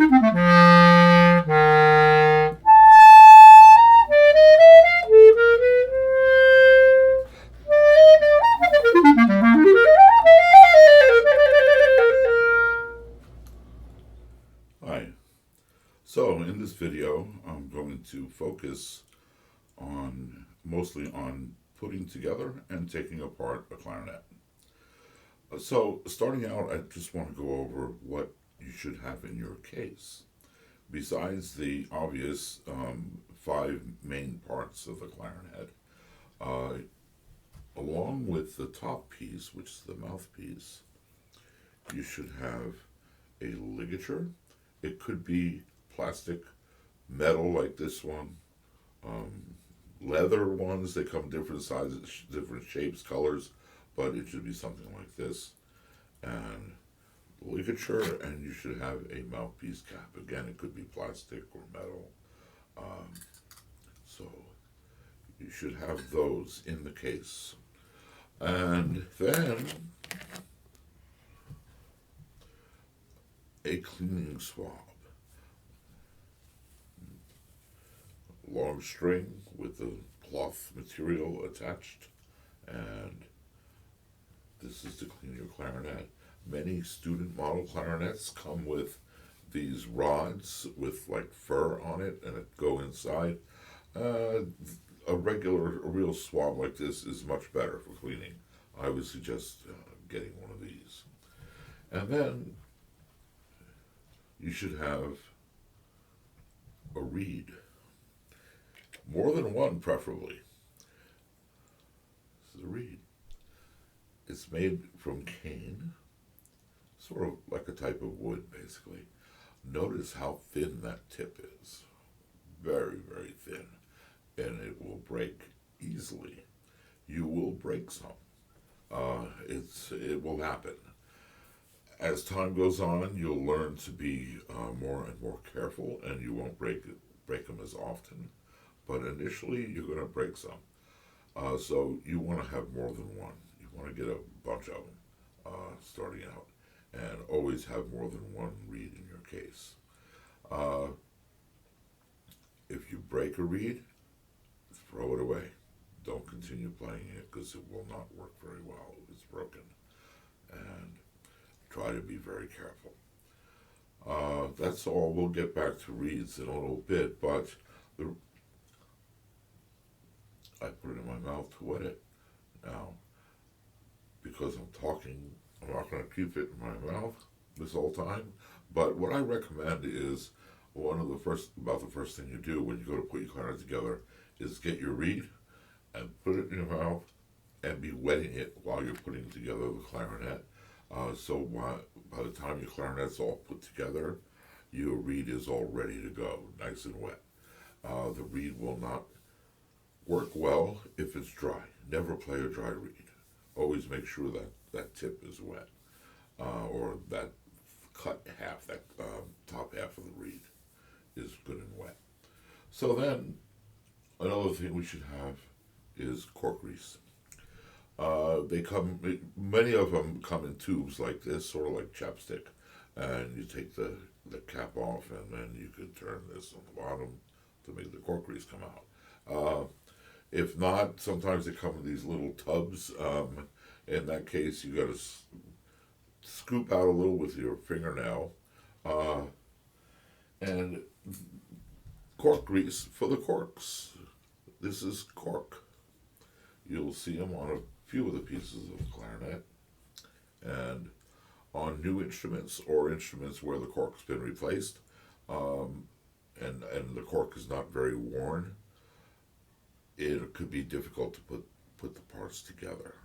Hi. So in this video, I'm going to focus mostly on putting together and taking apart a clarinet. So starting out, I just want to go over what you should have in your case. Besides the obvious five main parts of the clarinet, uh, along with the top piece, which is the mouthpiece, you should have a ligature. It could be plastic, metal like this one, um, leather ones. They come different sizes, different shapes, colors, but it should be something like this. And ligature, and you should have a mouthpiece cap. Again, it could be plastic or metal. Um, so you should have those in the case. And then a cleaning swab. Long string with the cloth material attached, and this is to clean your clarinet. Many student model clarinets come with these rods with like fur on it and it go inside. Uh, a real swab like this is much better for cleaning. I would suggest getting one of these. And then you should have a reed. More than one, preferably. This is a reed. It's made from cane, sort of like a type of wood, basically. Notice how thin that tip is. Very, very thin. And it will break easily. You will break some. It will happen. As time goes on, you'll learn to be more and more careful, and you won't break them as often. But initially, you're going to break some. So you want to have more than one. You want to get a bunch of them starting out, and always have more than one reed in your case. Uh, if you break a reed, throw it away. Don't continue playing it because it will not work very well if it's broken. And try to be very careful. That's all. We'll get back to reeds in a little bit, but I put it in my mouth to wet it. Now, because I'm talking, I'm not going to keep it in my mouth this whole time. But what I recommend is about the first thing you do when you go to put your clarinet together is get your reed and put it in your mouth and be wetting it while you're putting together the clarinet. So by the time your clarinet's all put together, your reed is all ready to go, nice and wet. The reed will not work well if it's dry. Never play a dry reed. Always make sure that that tip is wet, or that cut half, that top half of the reed is good and wet. So then, another thing we should have is cork grease. Many of them come in tubes like this, sort of like chapstick, and you take the cap off, and then you can turn this on the bottom to make the cork grease come out. If not, sometimes they come in these little tubs. In that case, you got to scoop out a little with your fingernail, and cork grease for the corks. This is cork. You'll see them on a few of the pieces of the clarinet, and on new instruments or instruments where the cork's been replaced, and the cork is not very worn. It could be difficult to put the parts together,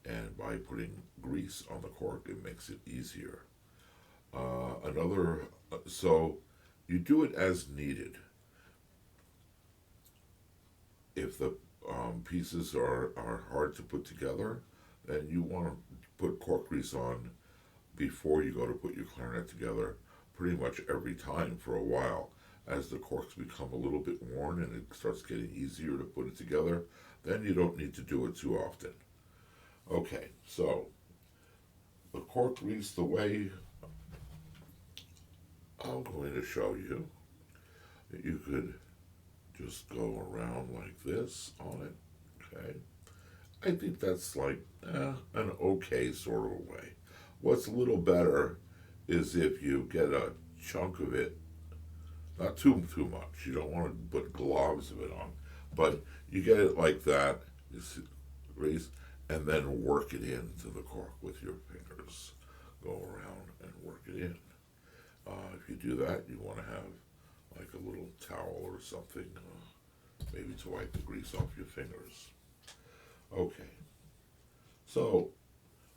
and by putting grease on the cork, it makes it easier. So you do it as needed. If the pieces are hard to put together, then you want to put cork grease on before you go to put your clarinet together pretty much every time for a while. As the corks become a little bit worn and it starts getting easier to put it together, then you don't need to do it too often. Okay, so the cork grease, the way to show you. You could just go around like this on it, okay? I think that's like an okay sort of a way. What's a little better is if you get a chunk of it, not too much. You don't want to put globs of it on, but you get it like that, you see, raise, and then work it into the cork with your fingers. Go around and work it in. If you do that, you want to have like a little towel or something, maybe to wipe the grease off your fingers. Okay, so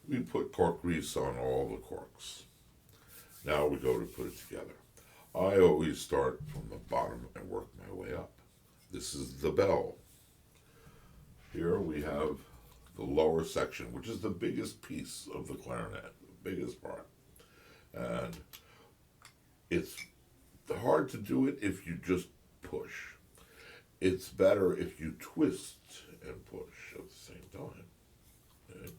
we put cork grease on all the corks. Now we go to put it together. I always start from the bottom and work my way up. This is the bell. Here we have the lower section, which is the biggest piece of the clarinet, the biggest part. And it's hard to do it if you just push. It's better if you twist and push at the same time. Okay?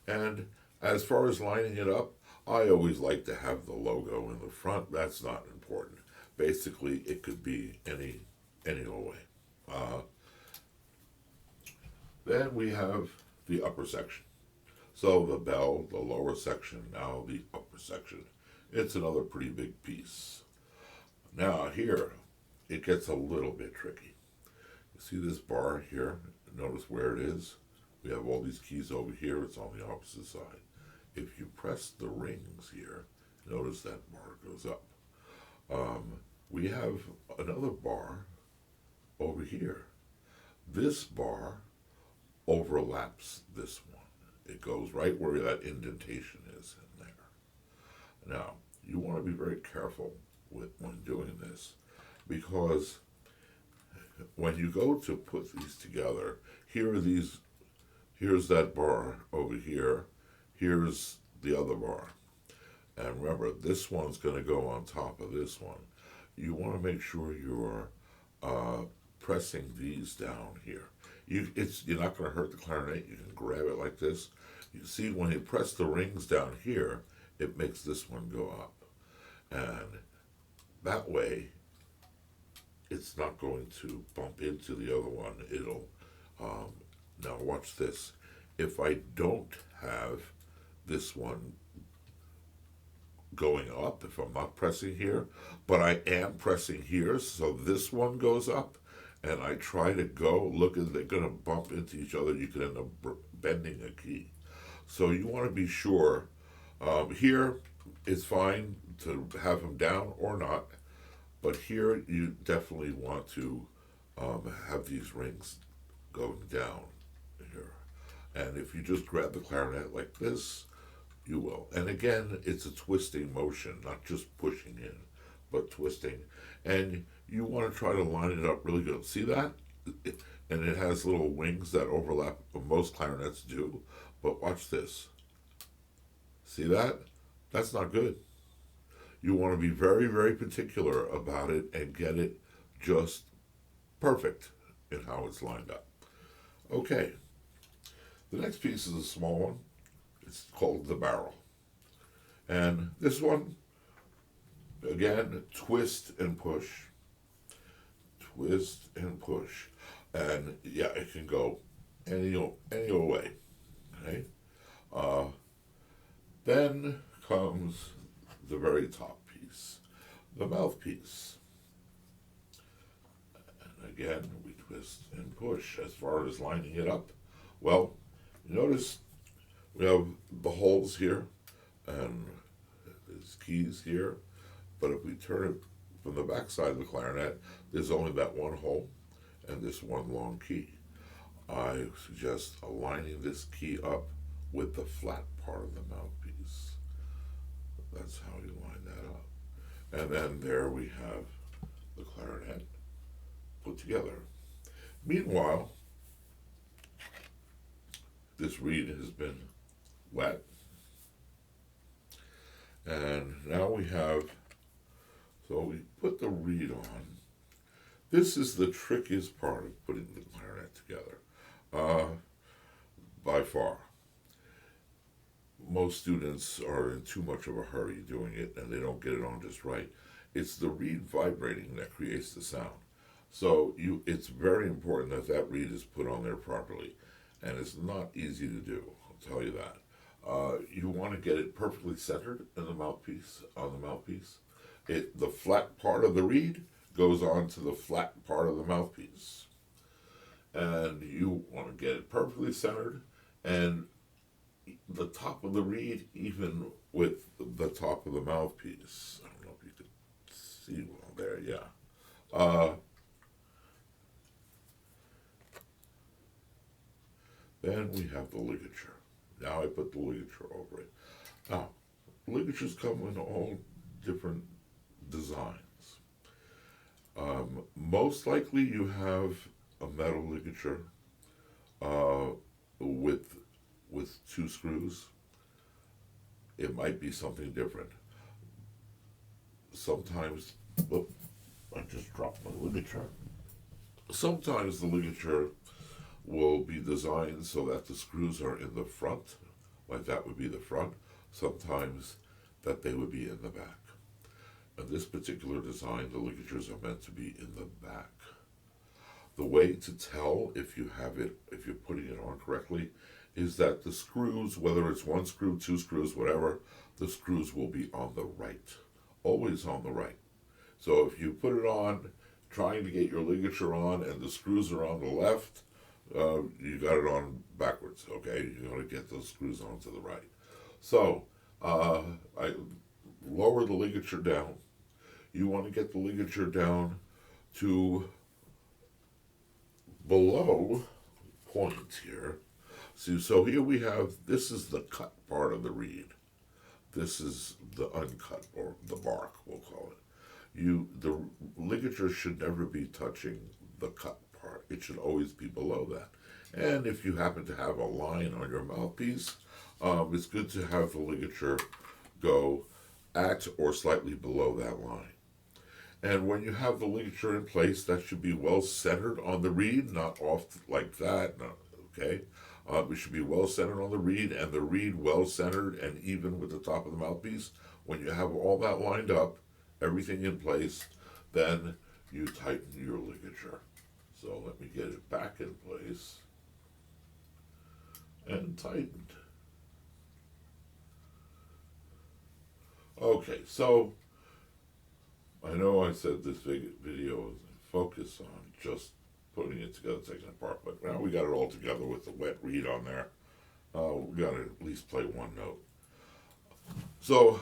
And as far as lining it up, I always like to have the logo in the front. That's not important. Basically, it could be any old way. Then we have the upper section. So the bell, the lower section, now the upper section. It's another pretty big piece. Now here, it gets a little bit tricky. You see this bar here? Notice where it is? We have all these keys over here. It's on the opposite side. If you press the rings here, notice that bar goes up. We have another bar over here. This bar overlaps this one. It goes right where that indentation is in there. Now, you want to be very careful when doing this, because when you go to put these together, here's that bar over here, here's the other bar. And remember, this one's going to go on top of this one. You want to make sure you're pressing these down here. You're not going to hurt the clarinet. You can grab it like this. You see, when you press the rings down here, it makes this one go up. And that way, it's not going to bump into the other one. It'll, now watch this. If I don't have this one going up, if I'm not pressing here, but I am pressing here, so this one goes up, and I try to go, look, they're going to bump into each other. You could end up bending a key. So you want to be sure. Here, it's fine to have them down or not, but here you definitely want to have these rings going down here. And if you just grab the clarinet like this, you will. And again, it's a twisting motion, not just pushing in, but twisting. And you want to try to line it up really good. See that? And it has little wings that overlap. Most clarinets do. But watch this. See that? That's not good. You want to be very, very particular about it and get it just perfect in how it's lined up. Okay. The next piece is a small one. It's called the barrel. And this one, again, twist and push. Twist and push. And yeah, it can go any old way. Okay? Then comes the very top piece, the mouthpiece. And again, we twist and push. As far as lining it up, well, you notice we have the holes here, and there's keys here, but if we turn it from the back side of the clarinet, there's only that one hole and this one long key. I suggest aligning this key up with the flat part of the mouthpiece. That's how you line that up. And then there we have the clarinet put together. Meanwhile, this reed has been wet. And now we have, so we put the reed on. This is the trickiest part of putting the clarinet together, by far. Most students are in too much of a hurry doing it, and they don't get it on just right. It's the reed vibrating that creates the sound. So it's very important that that reed is put on there properly, and it's not easy to do. I'll tell you that. You want to get it perfectly centered in the mouthpiece on the mouthpiece. The flat part of the reed goes on to the flat part of the mouthpiece, and you want to get it perfectly centered, and the top of the reed even with the top of the mouthpiece. I don't know if you could see well there. Yeah. Uh, Then we have the ligature. Now I put the ligature over it. Now, ligatures come in all different designs. Most likely you have a metal ligature uh, with two screws. It might be something different. Sometimes, whoop, I just dropped my ligature. Sometimes the ligature will be designed so that the screws are in the front, like that would be the front. Sometimes that they would be in the back. In this particular design, the ligatures are meant to be in the back. The way to tell if you have it, if you're putting it on correctly, is that the screws, whether it's one screw, two screws, whatever, the screws will be on the right. Always on the right. So if you put it on, trying to get your ligature on, and the screws are on the left, you got it on backwards, okay? You got to get those screws on to the right. So, I lower the ligature down. You want to get the ligature down to below point here. So here we have, this is the cut part of the reed. This is the uncut, or the bark, we'll call it. The ligature should never be touching the cut part. It should always be below that. And if you happen to have a line on your mouthpiece, it's good to have the ligature go at or slightly below that line. And when you have the ligature in place, that should be well centered on the reed, not off like that, no, okay? It should be well centered on the reed, and the reed well centered and even with the top of the mouthpiece. When you have all that lined up, everything in place, then you tighten your ligature. So let me get it back in place and tightened. Okay, so I know I said this video is focus on just putting it together, taking it apart, but now we got it all together with the wet reed on there. We got to at least play one note. So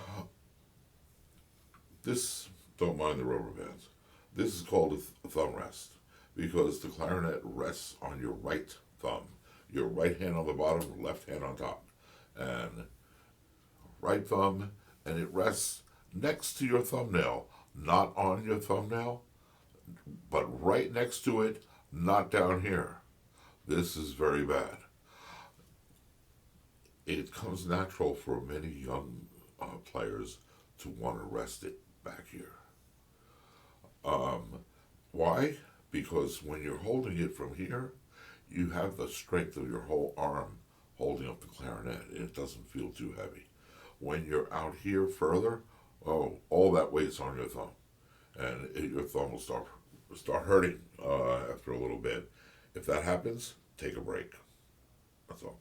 this, don't mind the rubber bands. This is called a thumb rest because the clarinet rests on your right thumb. Your right hand on the bottom, left hand on top. And right thumb, and it rests next to your thumbnail, not on your thumbnail, but right next to it, not down here. This is very bad. It comes natural for many young players to want to rest it back here. Why? Because when you're holding it from here, you have the strength of your whole arm holding up the clarinet, and it doesn't feel too heavy. When you're out here further, all that weight's on your thumb, and your thumb will start hurting after a little bit. If that happens, take a break. That's all.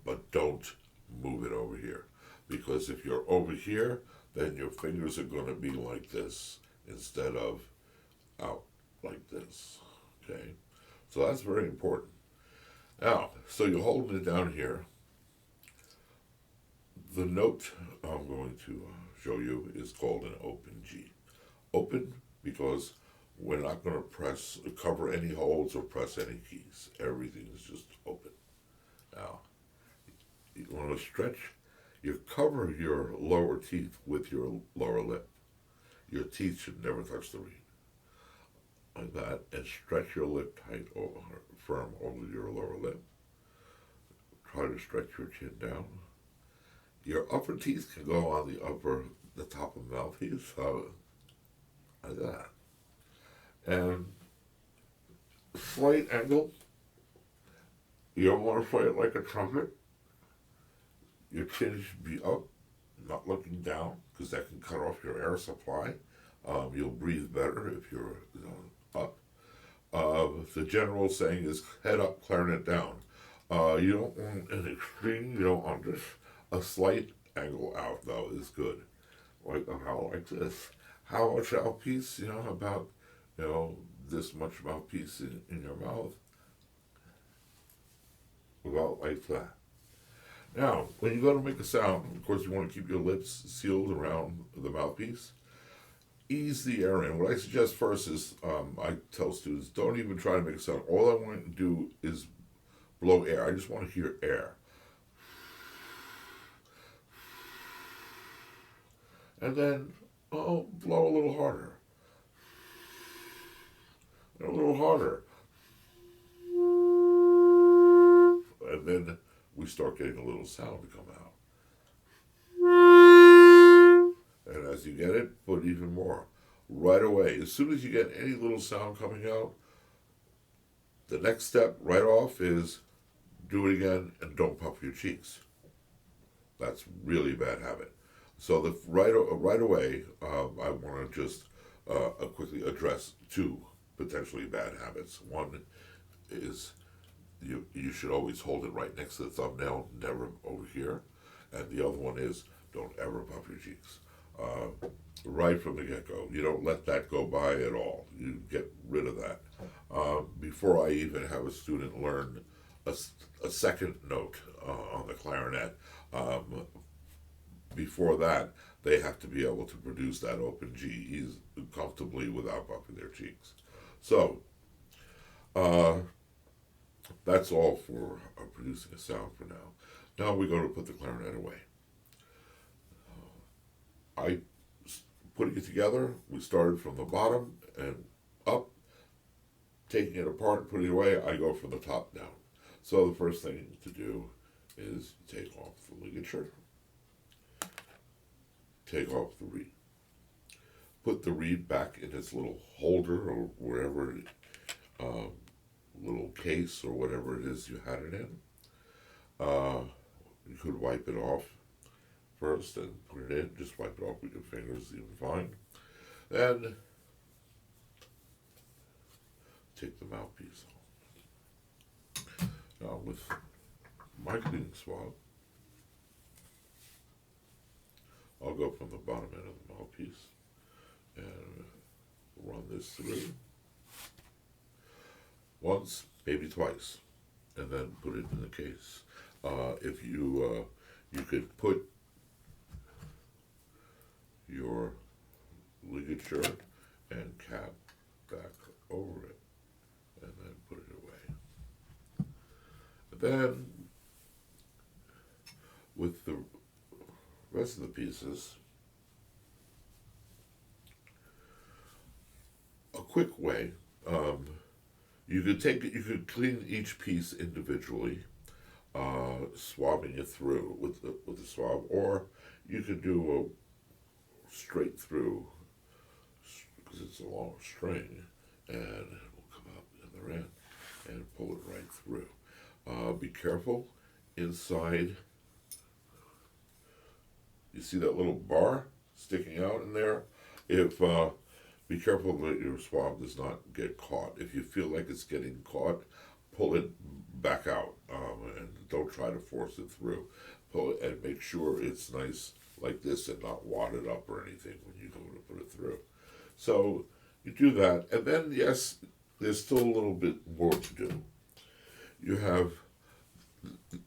But don't move it over here, because if you're over here, then your fingers are going to be like this instead of out like this. Okay, so that's very important. Now, so you're holding it down here. The note I'm going to show you is called an open G. Open because we're not going to cover any holes or press any keys. Everything is just open. Now, you want to stretch, you cover your lower teeth with your lower lip. Your teeth should never touch the reed. Like that, and stretch your lip tight or firm over your lower lip. Try to stretch your chin down. Your upper teeth can go on the top of the mouthpiece, so like that. And slight angle. You don't want to play it like a trumpet. Your chin should be up, not looking down, because that can cut off your air supply. You'll breathe better if you're up. The general saying is head up, clarinet down. You don't want an extreme, you don't want just a slight angle out, though, is good. Like this. How much mouthpiece, about, this much mouthpiece in your mouth. About like that. Now, when you go to make a sound, of course, you want to keep your lips sealed around the mouthpiece. Ease the air in. What I suggest first is, I tell students, don't even try to make a sound. All I want to do is blow air. I just want to hear air. And then, blow a little harder. And a little harder. And then we start getting a little sound to come out. And as you get it, put even more. Right away, as soon as you get any little sound coming out, the next step right off is do it again and don't puff your cheeks. That's really a bad habit. So right away, I want to just quickly address two potentially bad habits. One is you should always hold it right next to the thumbnail, never over here. And the other one is don't ever puff your cheeks. Right from the get-go. You don't let that go by at all. You get rid of that. Before I even have a student learn a second note on the clarinet, before that, they have to be able to produce that open G comfortably without puffing their cheeks. So, that's all for producing a sound for now. Now we go to put the clarinet away. Putting it together, we started from the bottom and up, taking it apart and putting it away, I go from the top down. So the first thing to do is take off the ligature, take off the reed. Put the reed back in its little holder or wherever, little case or whatever it is you had it in. You could wipe it off first and put it in. Just wipe it off with your fingers, even fine. Then take the mouthpiece off. Now with my cleaning swab, I'll go from the bottom end of the mouthpiece and run this through once, maybe twice, and then put it in the case. If you could put your ligature and cap back over it and then put it away. Then with the rest of the pieces, a quick way, you could clean each piece individually, swabbing it through with the swab, or you could do a straight through, because it's a long string, and it will come up in the end and pull it right through. Be careful inside. You see that little bar sticking out in there? Be careful that your swab does not get caught. If you feel like it's getting caught, pull it back out, and don't try to force it through. Pull it and make sure it's nice like this and not wadded up or anything when you go to put it through. So you do that, and then yes, there's still a little bit more to do. You have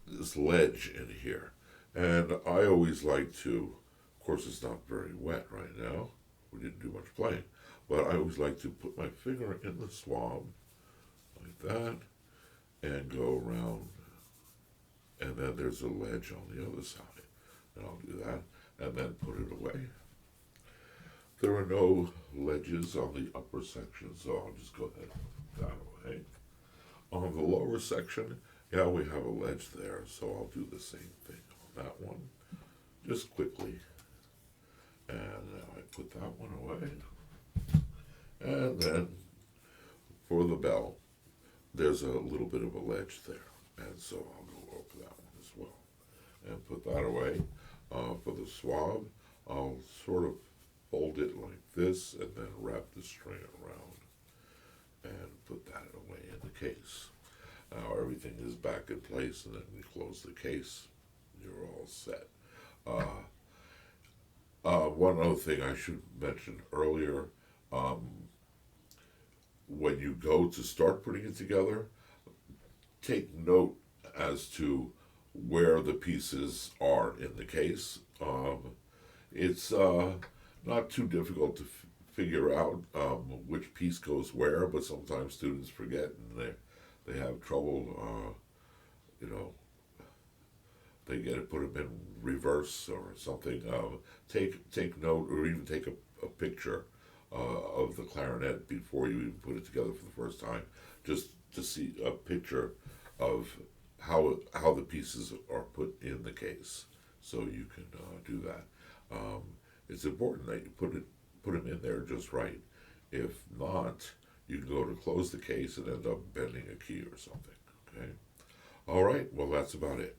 this ledge in here, and I always like to, of course it's not very wet right now, we didn't do much playing, but I always like to put my finger in the swab like that and go around, and then there's a ledge on the other side, and I'll do that and then put it away. There are no ledges on the upper section, so I'll just go ahead and put that away. On the lower section, yeah, we have a ledge there, so I'll do the same thing on that one, just quickly. And now I put that one away. And then for the bell, there's a little bit of a ledge there, and so I'll go over that one as well and put that away. For the swab, I'll sort of hold it like this, and then wrap the string around and put that away in the case. Now everything is back in place, and then we close the case. You're all set. One other thing I should mention earlier, when you go to start putting it together, take note as to where the pieces are in the case. It's not too difficult to figure out which piece goes where, but sometimes students forget and they have trouble. You know, they get it, put them in reverse or something. Take note, or even take a picture of the clarinet before you even put it together for the first time, just to see a picture of how the pieces are put in the case, so you can do that. It's important that you put them in there just right. If not, you can go to close the case and end up bending a key or something. Okay. All right. Well, that's about it.